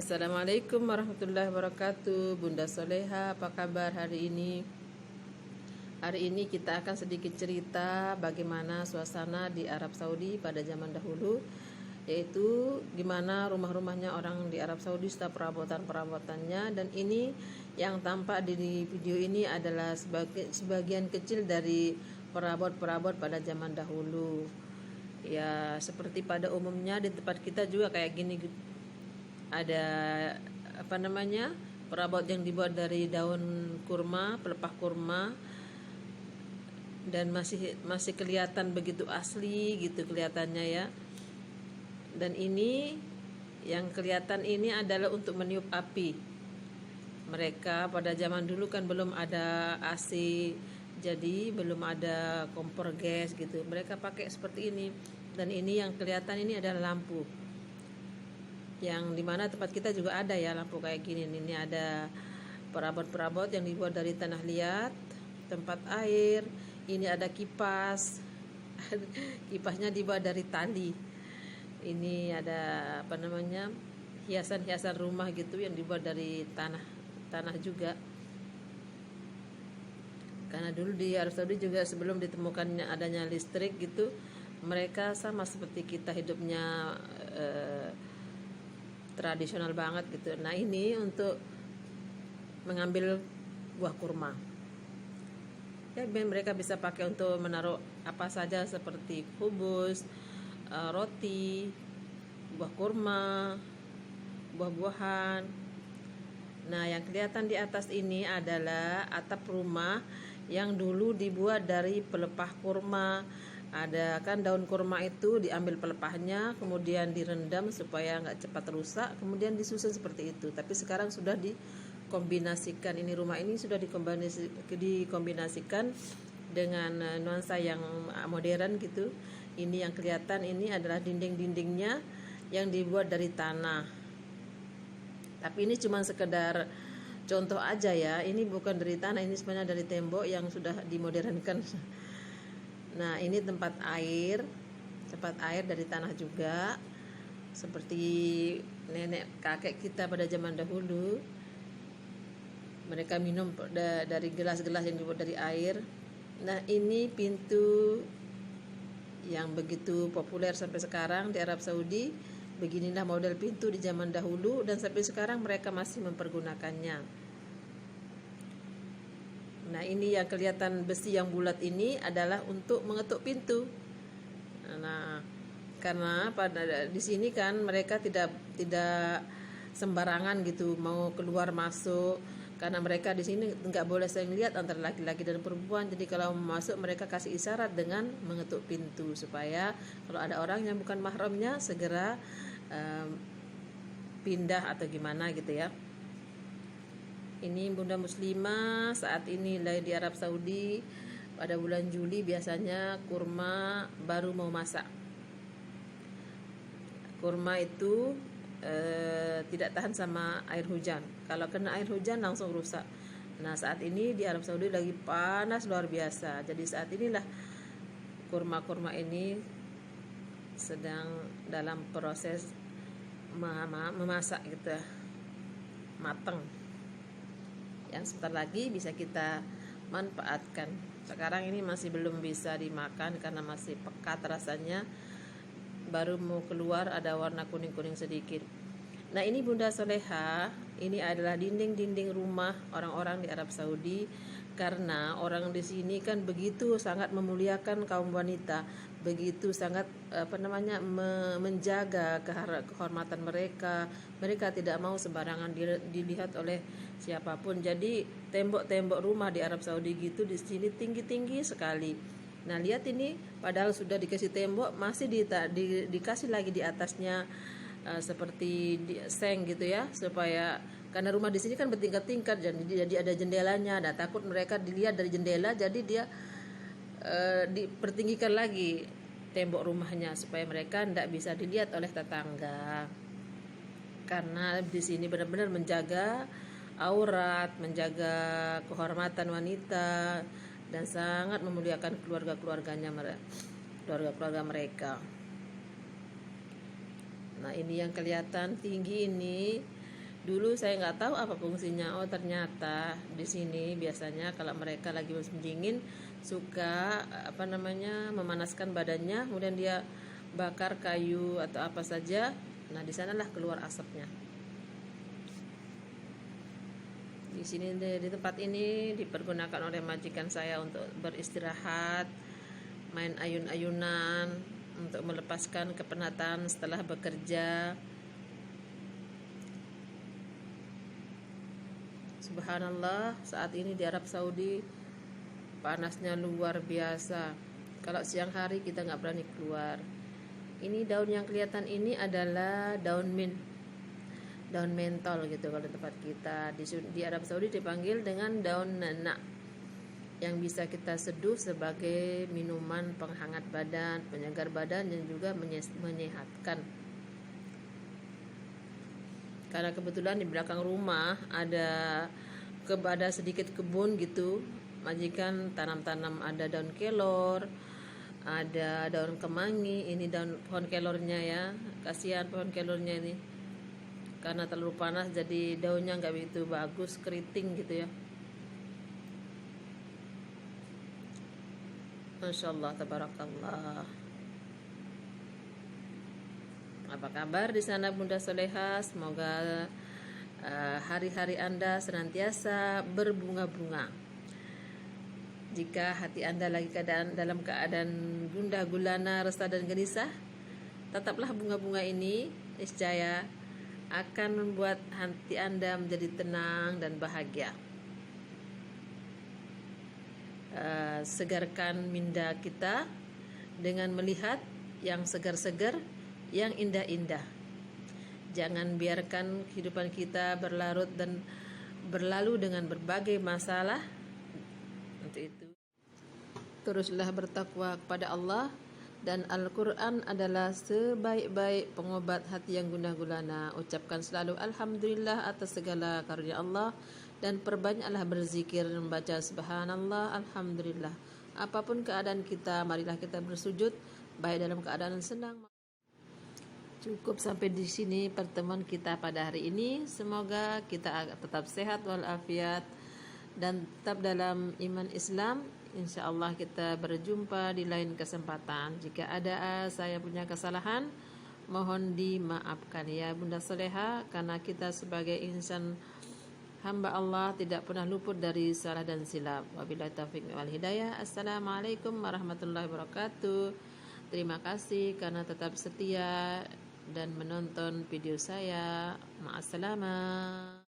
Assalamualaikum warahmatullahi wabarakatuh. Bunda Soleha, apa kabar hari ini? Hari ini kita akan sedikit cerita bagaimana suasana di Arab Saudi pada zaman dahulu, yaitu gimana rumah-rumahnya orang di Arab Saudi serta perabotan-perabotannya. Dan ini yang tampak di video ini adalah sebagian kecil dari perabot-perabot pada zaman dahulu. Ya, seperti pada umumnya di tempat kita juga kayak gini, ada perabot yang dibuat dari daun kurma, pelepah kurma, dan masih kelihatan begitu asli gitu kelihatannya ya. Dan ini yang kelihatan ini adalah untuk meniup api. Mereka pada zaman dulu kan belum ada AC, jadi belum ada kompor gas gitu. Mereka pakai seperti ini. Dan ini yang kelihatan ini adalah lampu, yang dimana tempat kita juga ada ya lampu kayak gini. Ini ada perabot-perabot yang dibuat dari tanah liat, tempat air. Ini ada kipas. Kipasnya dibuat dari tali. Ini ada hiasan-hiasan rumah gitu yang dibuat dari tanah juga. Karena dulu di Arab Saudi juga sebelum ditemukannya adanya listrik gitu, mereka sama seperti kita hidupnya tradisional banget gitu. Nah, ini untuk mengambil buah kurma. Ya, mereka bisa pakai untuk menaruh apa saja seperti kubus, roti, buah kurma, buah-buahan. Nah, yang kelihatan di atas ini adalah atap rumah yang dulu dibuat dari pelepah kurma. Ada kan daun kurma itu diambil pelepahnya, kemudian direndam supaya nggak cepat rusak, kemudian disusun seperti itu. Tapi sekarang sudah dikombinasikan, ini rumah ini sudah dikombinasikan dengan nuansa yang modern gitu. Ini yang kelihatan ini adalah dinding-dindingnya yang dibuat dari tanah. Tapi ini cuma sekedar contoh aja ya. Ini bukan dari tanah, ini sebenarnya dari tembok yang sudah dimodernkan. Nah, ini tempat air dari tanah juga, seperti nenek kakek kita pada zaman dahulu. Mereka minum dari gelas-gelas yang dibuat dari air. Nah, ini pintu yang begitu populer sampai sekarang di Arab Saudi. Beginilah model pintu di zaman dahulu dan sampai sekarang mereka masih mempergunakannya. Nah, ini yang kelihatan besi yang bulat ini adalah untuk mengetuk pintu. Nah, karena pada di sini kan mereka tidak sembarangan gitu mau keluar masuk, karena mereka di sini nggak boleh saling lihat antara laki-laki dan perempuan. Jadi kalau mau masuk mereka kasih isyarat dengan mengetuk pintu supaya kalau ada orang yang bukan mahramnya segera pindah atau gimana gitu ya. Ini Bunda Muslimah saat ini lagi di Arab Saudi. Pada bulan Juli biasanya kurma baru mau masak. Kurma itu tidak tahan sama air hujan. Kalau kena air hujan langsung rusak. Nah, saat ini di Arab Saudi lagi panas luar biasa. Jadi saat inilah kurma-kurma ini sedang dalam proses memasak gitu, mateng. Yang sebentar lagi bisa kita manfaatkan. Sekarang ini masih belum bisa dimakan karena masih pekat rasanya, baru mau keluar ada warna kuning-kuning sedikit. Nah, ini Bunda Soleha, ini adalah dinding-dinding rumah orang-orang di Arab Saudi, karena orang di sini kan begitu sangat memuliakan kaum wanita, begitu sangat menjaga kehormatan mereka. Mereka tidak mau sembarangan dilihat oleh siapapun. Jadi tembok-tembok rumah di Arab Saudi gitu di sini tinggi-tinggi sekali. Nah, lihat ini, padahal sudah dikasih tembok masih dikasih lagi di atasnya seperti seng gitu ya, supaya karena rumah di sini kan bertingkat-tingkat, jadi ada jendelanya. Nah, takut mereka dilihat dari jendela, jadi dia dipertinggikan lagi tembok rumahnya supaya mereka tidak bisa dilihat oleh tetangga. Karena di sini benar-benar menjaga aurat, menjaga kehormatan wanita, dan sangat memuliakan keluarga-keluarga mereka. Nah, ini yang kelihatan tinggi ini Dulu saya nggak tahu apa fungsinya. Oh, ternyata di sini biasanya kalau mereka lagi musim dingin suka memanaskan badannya, kemudian dia bakar kayu atau apa saja. Nah, di sanalah keluar asapnya. Di sini di tempat ini dipergunakan oleh majikan saya untuk beristirahat, main ayun-ayunan, untuk melepaskan kepenatan setelah bekerja. Subhanallah, saat ini di Arab Saudi panasnya luar biasa. Kalau siang hari kita nggak berani keluar. Ini daun yang kelihatan ini adalah daun mint, daun mentol gitu kalau tempat kita. Di Arab Saudi dipanggil dengan daun nana, yang bisa kita seduh sebagai minuman penghangat badan, penyegar badan, dan juga menyehatkan. Karena kebetulan di belakang rumah ada sedikit kebun gitu. Majikan tanam-tanam, ada daun kelor, ada daun kemangi. Ini daun pohon kelornya ya. Kasihan pohon kelornya ini. Karena terlalu panas jadi daunnya nggak begitu bagus, keriting gitu ya. Masya Allah, tabarakallah. Apa kabar di sana Bunda Soleha? Semoga hari-hari Anda senantiasa berbunga-bunga. Jika hati Anda lagi dalam keadaan gundah gulana, resah dan gelisah, tetaplah bunga-bunga ini niscaya akan membuat hati Anda menjadi tenang dan bahagia. Segarkan minda kita dengan melihat yang segar-segar, yang indah-indah. Jangan biarkan kehidupan kita berlarut dan berlalu dengan berbagai masalah. Untuk itu, teruslah bertakwa kepada Allah, dan Al-Quran adalah sebaik-baik pengobat hati yang gundah gulana. Ucapkan selalu Alhamdulillah atas segala karunia Allah, dan perbanyaklah berzikir membaca Subhanallah, Alhamdulillah. Apapun keadaan kita, marilah kita bersujud, baik dalam keadaan senang. Cukup sampai di sini pertemuan kita pada hari ini. Semoga kita tetap sehat walafiat dan tetap dalam iman Islam. Insya Allah kita berjumpa di lain kesempatan. Jika ada saya punya kesalahan, mohon dimaafkan ya Bunda Soleha, karena kita sebagai insan hamba Allah tidak pernah luput dari salah dan silap. Wabillahi taufiq wal hidayah. Assalamualaikum warahmatullahi wabarakatuh. Terima kasih karena tetap setia dan menonton video saya. Ma'assalamah.